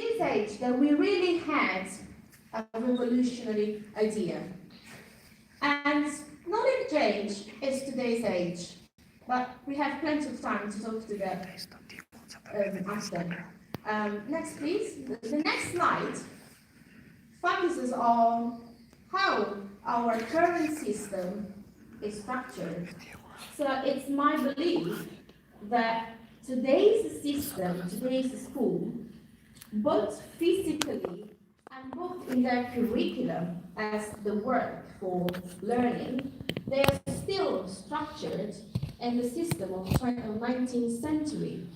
this age that we really had a revolutionary idea. And knowledge change is today's age, but we have plenty of time to talk to that after. Next, please. The next slide focuses on how our current system is structured. So it's my belief that today's system, today's school, both physically and both in their curriculum as the work for learning, they are still structured in the system of 19th century.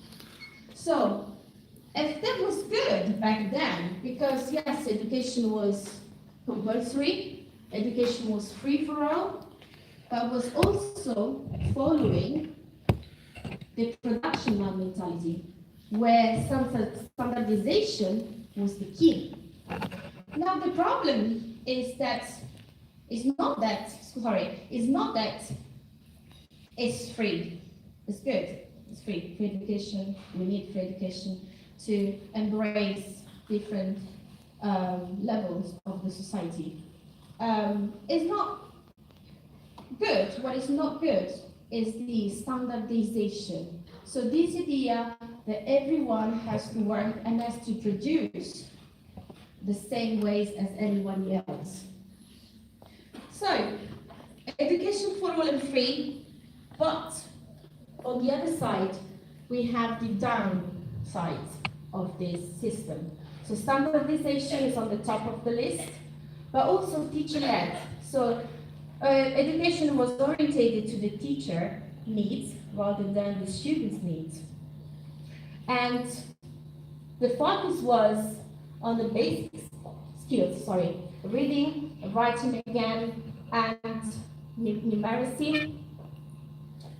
So, if that was good back then, because yes, education was compulsory, education was free for all, but was also following the production mentality, where standardization was the key. Now the problem is that it's not that it's free. It's good. It's free education. We need free education to embrace different levels of the society. It's not good. What is not good is the standardization. So this idea that everyone has to work and has to produce the same ways as anyone else. So, education for all and free, but on the other side, we have the downside of this system. So standardization is on the top of the list, but also teacher-led. So education was orientated to the teacher needs rather than the student's needs. And the focus was on the basic skills, reading, writing again, and numeracy.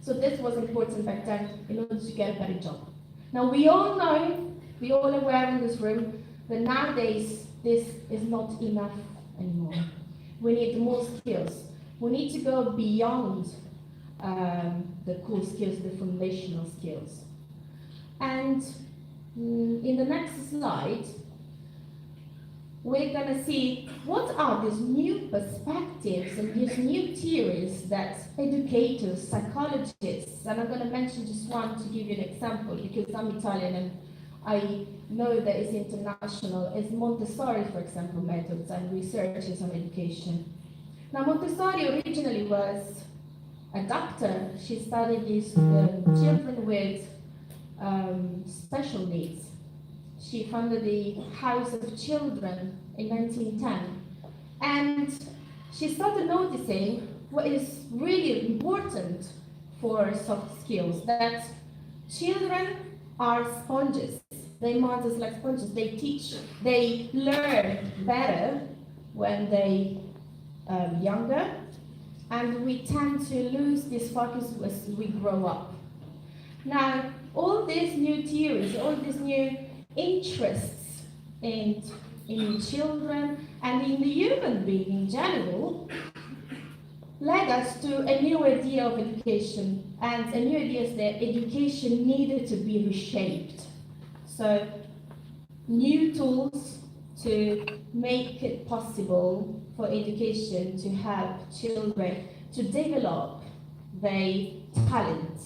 So this was important back then in order to get a better job. Now we all know, we all aware in this room, that nowadays this is not enough anymore. We need more skills. We need to go beyond the core skills, the foundational skills. And in the next slide, we're going to see what are these new perspectives and these new theories that educators, psychologists, and I'm going to mention just one to give you an example because I'm Italian and I know that it's international, is Montessori, for example, methods and researches on education. Now, Montessori originally was a doctor. She studied this children with special needs. She founded the House of Children in 1910. And she started noticing what is really important for soft skills, that children are sponges. They mount us like sponges. They teach, they learn better when they younger, and we tend to lose this focus as we grow up. Now, all these new theories, all these new interests in children and in the human being in general led us to a new idea of education, and a new idea is that education needed to be reshaped. So, new tools to make it possible for education to help children to develop their talent.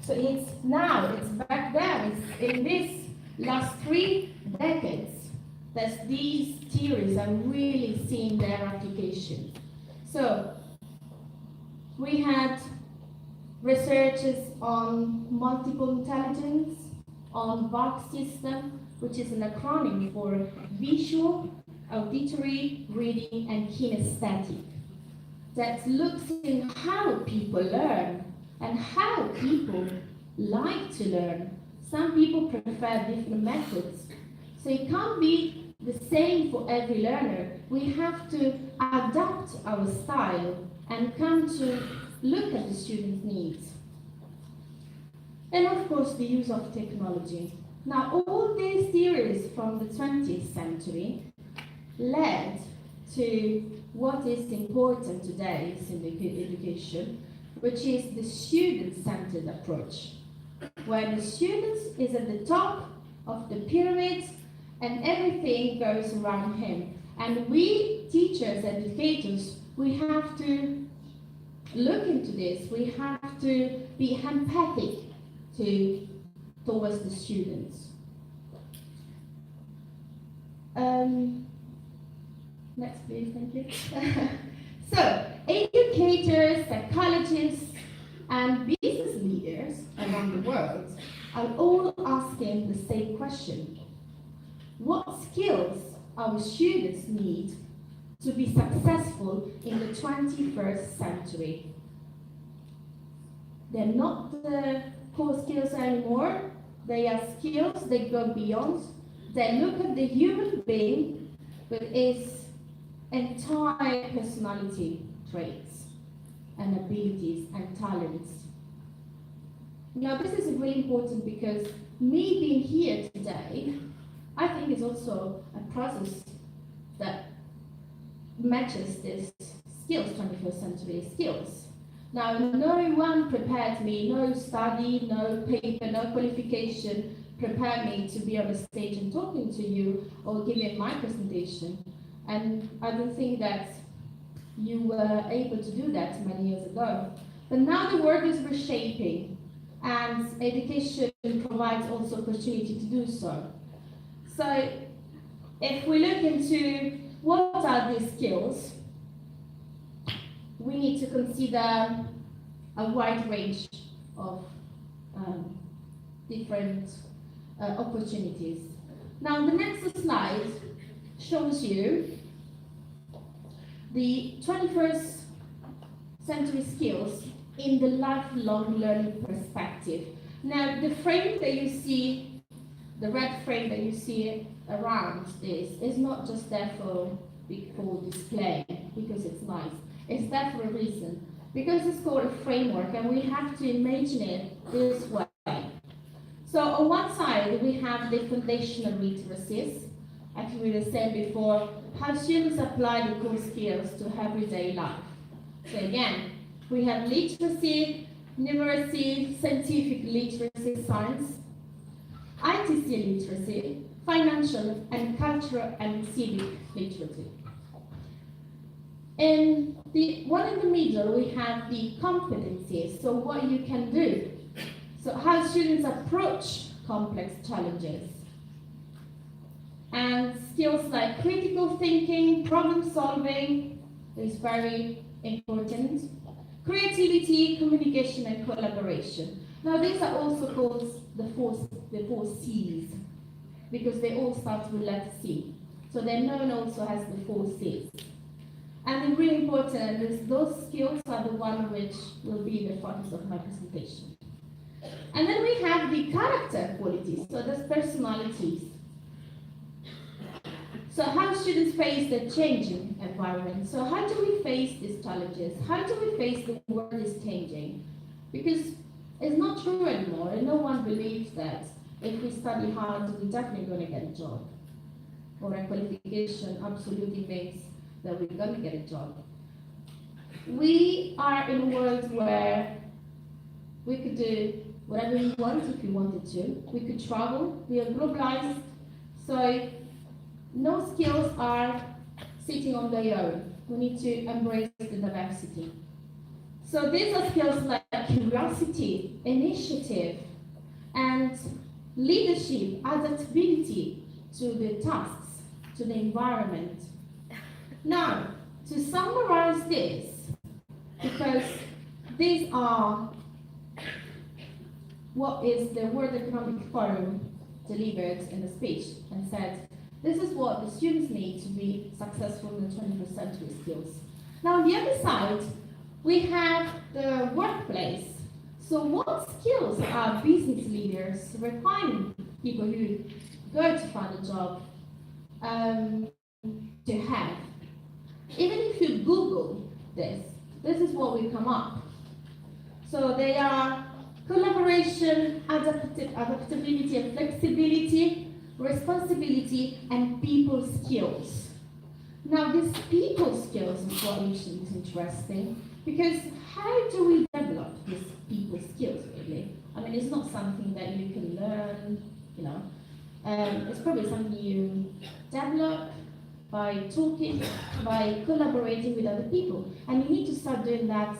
So it's back then, it's in these last 3 decades that these theories are really seeing their application. So we had researches on multiple intelligence, on VOC system, which is an acronym for visual, auditory, reading, and kinesthetic, that looks in how people learn and how people like to learn. Some people prefer different methods. So it can't be the same for every learner. We have to adapt our style and come to look at the student's needs. And of course, the use of technology. Now, all these theories from the 20th century led to what is important today in education, which is the student-centered approach, where the student is at the top of the pyramid and everything goes around him. And we teachers, educators, we have to look into this. We have to be empathic towards the students. Next, please, thank you. So, educators, psychologists, and business leaders around the world are all asking the same question. What skills our students need to be successful in the 21st century? They're not the core skills anymore. They are skills that go beyond. They look at the human being with its entire personality traits and abilities and talents. Now, this is really important because me being here today, I think is also a process that matches this skills, 21st century skills. Now, no one prepared me, no study, no paper, no qualification prepared me to be on the stage and talking to you or giving my presentation. And I don't think that you were able to do that many years ago. But now the world is reshaping, and education provides also opportunity to do so. So if we look into what are these skills, we need to consider a wide range of different opportunities. Now, the next slide shows you the 21st century skills in the lifelong learning perspective. Now, the frame that you see, the red frame that you see around this, is not just there for display because it's nice. It's there for a reason. Because it's called a framework, and we have to imagine it this way. So on one side, we have the foundational literacies. Actually, we said before, how students apply the core skills to everyday life. So again, we have literacy, numeracy, scientific literacy, science, ITC literacy, financial and cultural and civic literacy. In the one in the middle, we have the competencies, so what you can do. So how students approach complex challenges. And skills like critical thinking, problem solving is very important. Creativity, communication, and collaboration. Now these are also called the four C's, because they all start with letter C. So they're known also as the 4 C's. And it's really important, is those skills are the one which will be the focus of my presentation. And then we have the character qualities, so that's personalities. So how students face the changing environment. So how do we face these challenges? How do we face the world is changing? Because it's not true anymore, and no one believes that if we study hard, we're definitely going to get a job. Or a qualification absolutely means that we're going to get a job. We are in a world where we could do whatever we want if we wanted to. We could travel, we are globalized, so no skills are sitting on their own. We need to embrace the diversity. So these are skills like curiosity, initiative, and leadership, adaptability to the tasks, to the environment. Now, to summarize this, because these are what is the World Economic Forum delivered in a speech and said, this is what the students need to be successful in the 21st century skills. Now, on the other side, we have the workplace. So what skills are business leaders requiring people who go to find a job to have? Even if you Google this is what will come up. So they are collaboration, adaptability and flexibility, responsibility, and people skills. Now, these people skills is what is interesting, because how do we develop these people skills, really? I mean, it's not something that you can learn, It's probably something you develop by talking, by collaborating with other people. And you need to start doing that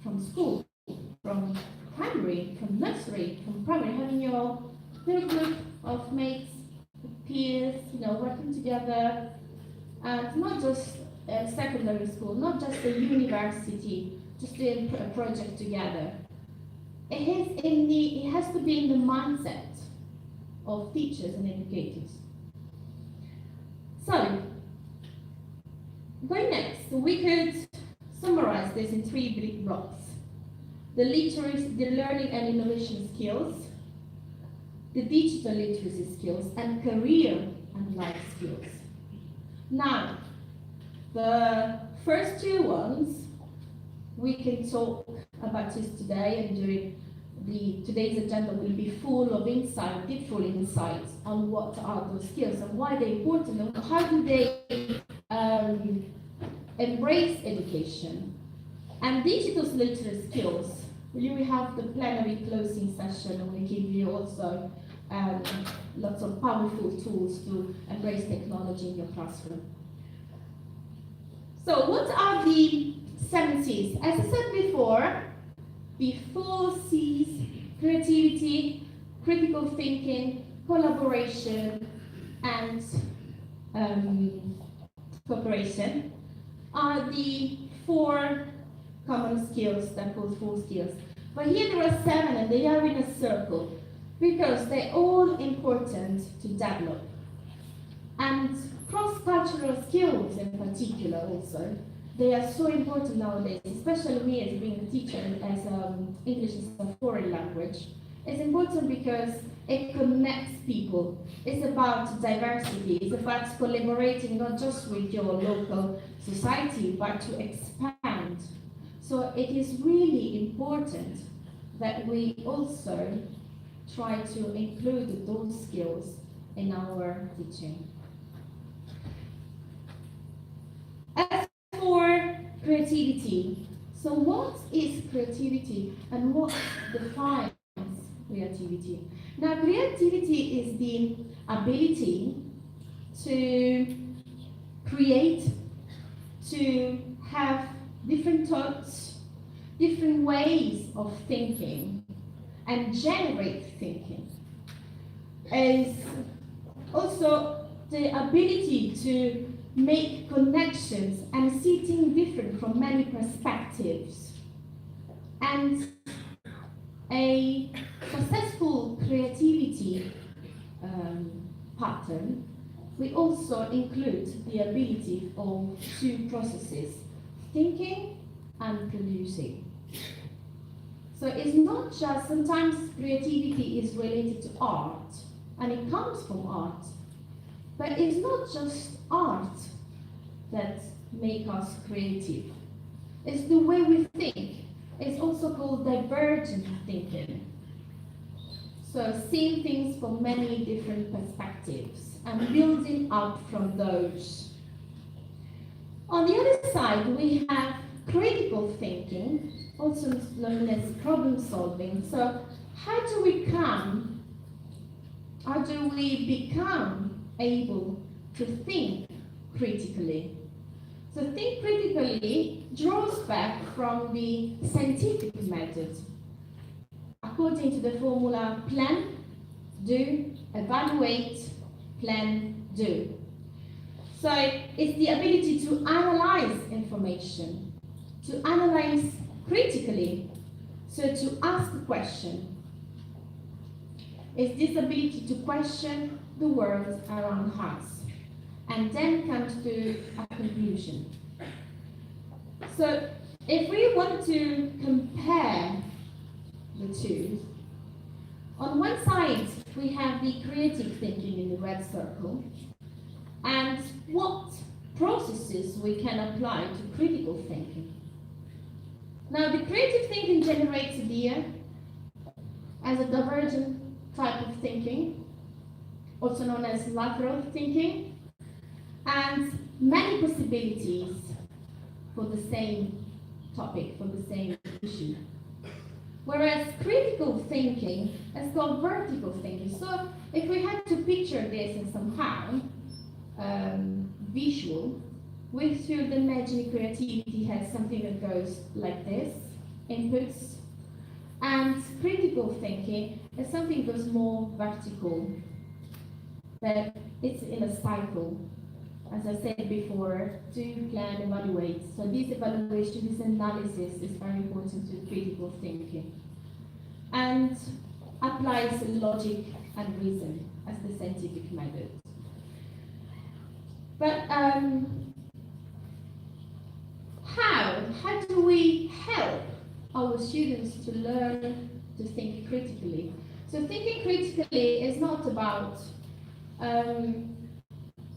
from school, from primary, from nursery, from primary, having your little group of mates, peers, working together. And not just secondary school, not just a university, just doing a project together. It has to be in the mindset of teachers and educators. So, going next, we could summarize this in 3 big blocks. The literacy, the learning and innovation skills, the digital literacy skills, and career and life skills. Now, the first 2 ones, we can talk about this today, and during today's agenda will be full of insight, deep insights on what are those skills and why they're important and how do they embrace education. And digital literacy skills, we have the plenary closing session, and we give you also lots of powerful tools to embrace technology in your classroom. So what are the 7 C's? As I said before, the 4 C's, creativity, critical thinking, collaboration, and cooperation, are the 4 common skills that called 4 skills. But here there are 7, and they are in a circle because they're all important to develop. And cross-cultural skills in particular also, they are so important nowadays, especially me as being a teacher, as English is a foreign language. It's important because it connects people. It's about diversity. It's about collaborating not just with your local society, but to expand. So it is really important that we also try to include those skills in our teaching. As for creativity, so what is creativity and what defines creativity? Now, creativity is the ability to create, to have different thoughts, different ways of thinking, and generate thinking. Is also the ability to make connections and see things different from many perspectives. And a successful creativity pattern, we also include the ability of 2 processes, thinking and producing. So it's not just, sometimes creativity is related to art, and it comes from art, but it's not just art that makes us creative. It's the way we think. It's also called divergent thinking. So seeing things from many different perspectives and building up from those. On the other side, we have critical thinking, also known as problem solving. So how do we become able to think critically? So think critically draws back from the scientific method. According to the formula plan, do, evaluate, plan, do. So it's the ability to analyze information, to analyze critically, so to ask a question. It's this ability to question the world around us and then come to a conclusion. So if we want to compare the 2, on one side we have the creative thinking in the red circle, and what processes we can apply to critical thinking. Now, the creative thinking generates idea as a divergent type of thinking, also known as lateral thinking, and many possibilities for the same topic, for the same issue. Whereas critical thinking has got vertical thinking. So If we had to picture this in somehow visual, we should imagine creativity has something that goes like this, inputs, and critical thinking is something that goes more vertical, that it's in a cycle. As I said before, do, plan, evaluate. So this evaluation, this analysis is very important to critical thinking. And applies logic and reason as the scientific method. But how do we help our students to learn to think critically? So thinking critically is not about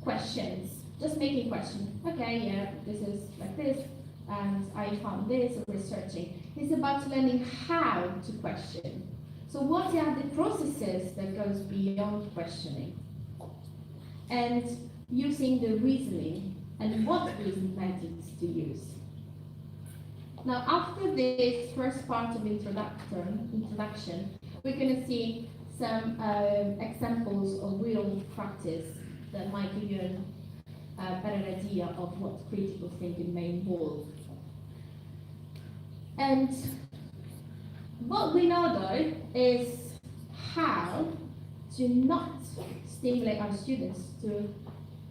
questions, just making questions. Okay, yeah, this is like this, and I found this, or researching. It's about learning how to question. So what are the processes that goes beyond questioning? And using the reasoning and what reasoning methods to use. Now, after this first part of introduction, we're going to see some examples of real practice that might give you a better idea of what critical thinking may involve. And what we know, though, is how to not stimulate our students to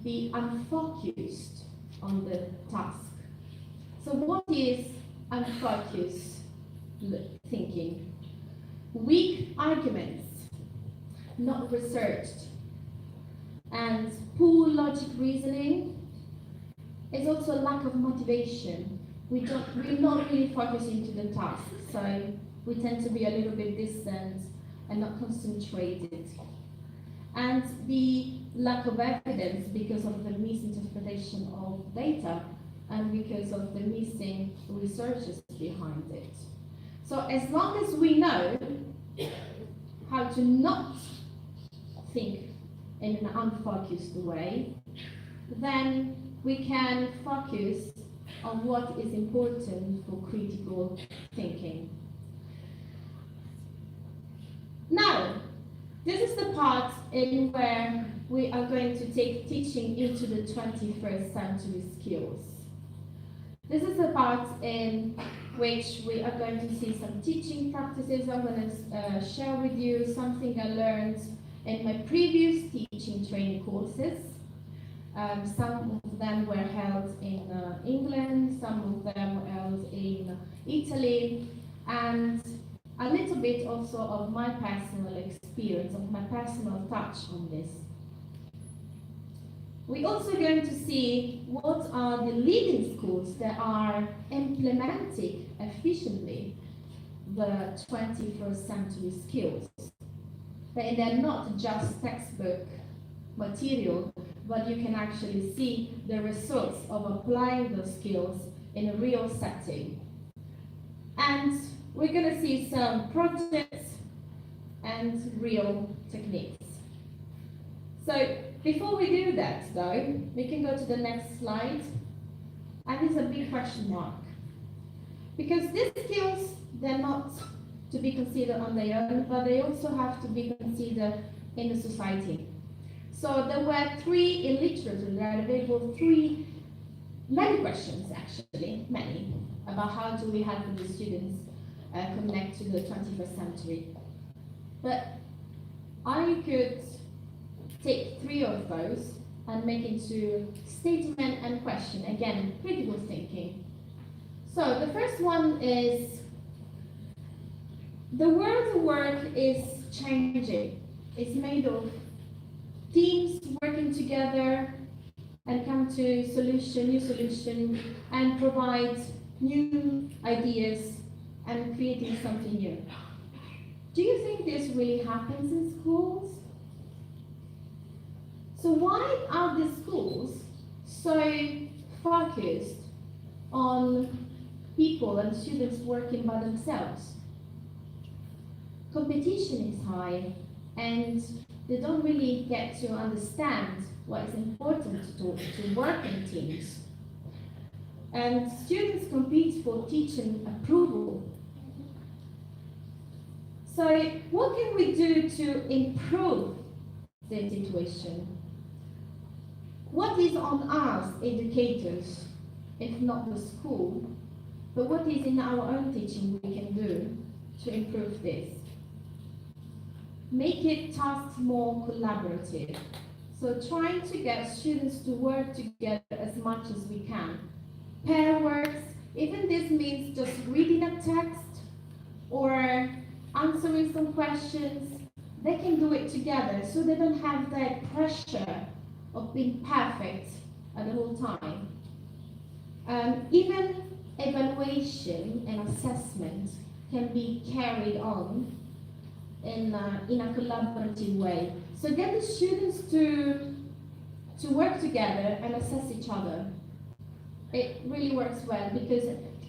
be unfocused on the task. So what is unfocused thinking? Weak arguments, not researched, and poor logic reasoning is also a lack of motivation. We're not really focusing to the task, so we tend to be a little bit distant and not concentrated. And the lack of evidence because of the misinterpretation of data and because of the missing researchers behind it. So as long as we know how to not think in an unfocused way, then we can focus on what is important for critical thinking. Now, this is the part in where we are going to take teaching into the 21st century skills. This is the part in which we are going to see some teaching practices. I'm going to share with you something I learned in my previous teaching training courses. Some of them were held in England, some of them were held in Italy, and a little bit also of my personal experience, of my personal touch on this. We're also going to see what are the leading schools that are implementing efficiently the 21st century skills. They're not just textbook material, but you can actually see the results of applying those skills in a real setting. And we're going to see some projects and real techniques. So before we do that, though, we can go to the next slide. And it's a big question mark. Because these skills, they're not to be considered on their own, but they also have to be considered in the society. So there were three, in literature, there are available many questions actually, many, about how do we help the students connect to the 21st century. But I could take three of those and make into statement and question, again, critical thinking. So the first one is, the world of work is changing. It's made of teams working together and come to new solution, and provide new ideas and creating something new. Do you think this really happens in schools? So why are the schools so focused on people and students working by themselves? Competition is high, and they don't really get to understand what is important to work in teams. And students compete for teaching approval. So what can we do to improve the situation. What is on us, educators, if not the school, but what is in our own teaching we can do to improve this? Make it tasks more collaborative. So trying to get students to work together as much as we can. Pair works, even this means just reading a text or answering some questions, they can do it together so they don't have that pressure of being perfect at the whole time. Even evaluation and assessment can be carried on in a collaborative way. So get the students to work together and assess each other. It really works well because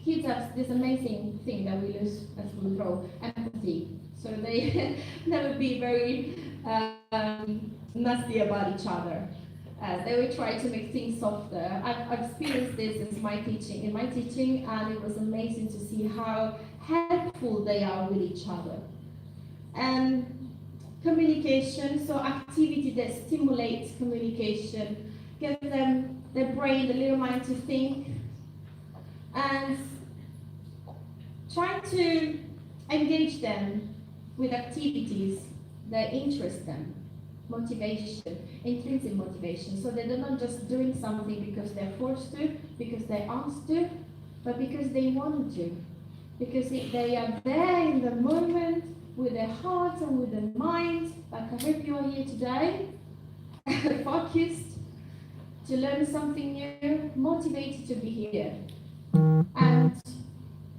kids have this amazing thing that we lose as we grow, empathy. So they never be very nasty about each other. They will try to make things softer. I've experienced this in my teaching, and it was amazing to see how helpful they are with each other. And communication, so activity that stimulates communication, give them their brain, the little mind to think, and try to engage them with activities that interest them. Motivation, intrinsic motivation, so that they're not just doing something because they're forced to, because they're asked to, but because they want to. Because they are there in the moment with their heart and with their mind, like I hope you are here today, focused to learn something new, motivated to be here, and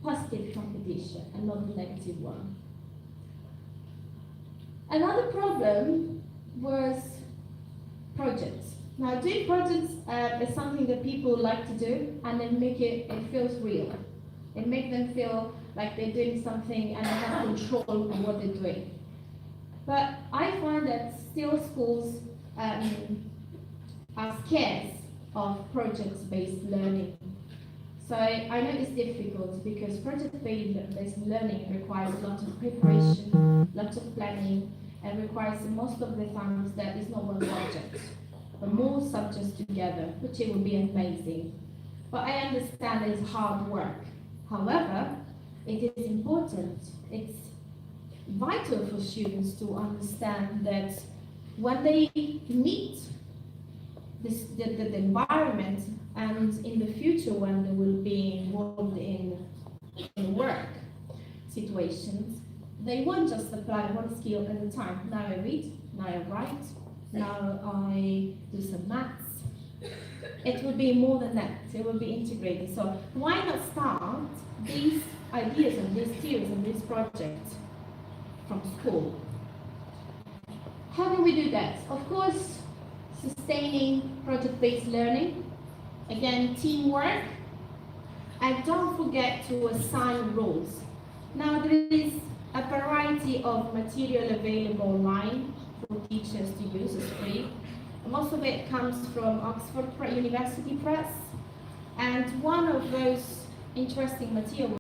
positive competition and not a negative one. Another problem was projects. Now, doing projects is something that people like to do, and then it feels real. It makes them feel like they're doing something and they have control of what they're doing. But I find that still schools are scared of project-based learning. So I know it's difficult because project-based learning requires lots of preparation, lots of planning, and requires most of the times that it's not one subject, but more subjects together, which it would be amazing. But I understand it's hard work. However, it is important. It's vital for students to understand that when they meet the environment, and in the future when they will be involved in work situations, they won't just apply one skill at a time. Now I read, now I write, now I do some maths. It will be more than that. It will be integrated. So why not start these ideas and these theories and these projects from school? How do we do that? Of course, sustaining project-based learning. Again, teamwork. And don't forget to assign roles. Now there is a variety of material available online for teachers to use. It's free. Most of it comes from Oxford University Press. And one of those interesting materials